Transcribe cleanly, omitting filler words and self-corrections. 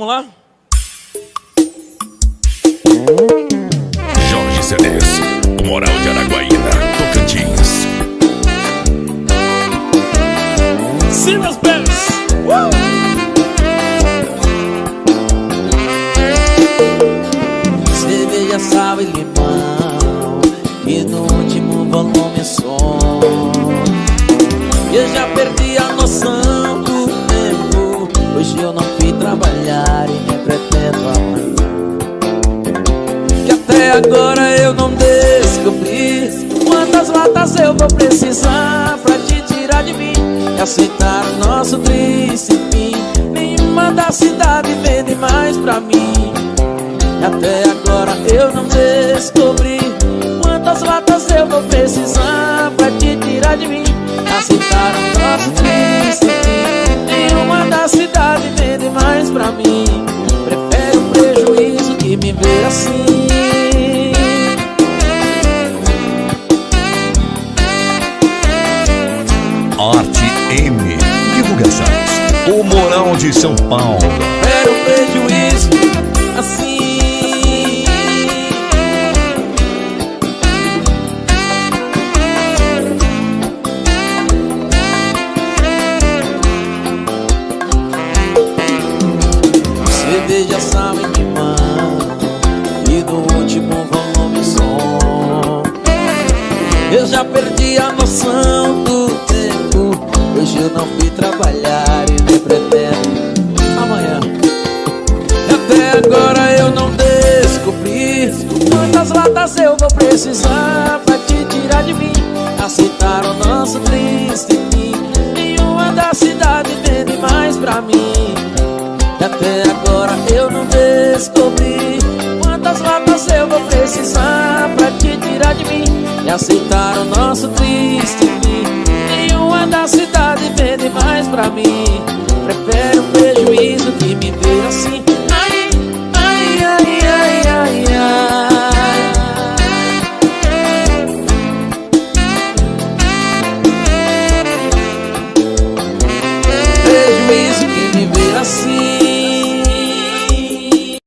Vamos lá? Jorge CDs, o Moral de Araguaína, Tocantins. Sim, meus pés. Cerveja, sal e limão, e no último volume é som. Eu já perdi a noção do tempo. Hoje eu não fui trabalhar e nem pretendo amanhã. Que até agora eu não descobri quantas latas eu vou precisar pra te tirar de mim e aceitar o nosso triste fim. Nenhuma da cidade vende mais pra mim. E até agora eu não descobri quantas latas eu vou precisar pra te tirar de mim, aceitar o nosso triste fim. Nenhuma da cidade vende mais pra mim. Prefere o prejuízo que me ver assim. Arte M Divulgações, o Moral de São Paulo. Prefere o prejuízo assim. Cerveja, sal e limão, e no último volume som. Eu já perdi a noção do tempo. Hoje eu não fui trabalhar e nem pretendo amanhã. E até agora eu não descobri quantas latas eu vou precisar pra te tirar de mim, aceitar o nosso triste fim. Nenhuma da cidade vende mais pra mim. E até agora eu não descobri quantas latas eu vou precisar pra te tirar de mim e aceitar o nosso triste fim. Nenhuma da cidade vende mais pra mim. Prefere o prejuízo que me ver assim. Ai, ai, ai, ai, ai, ai. Prejuízo que me ver assim.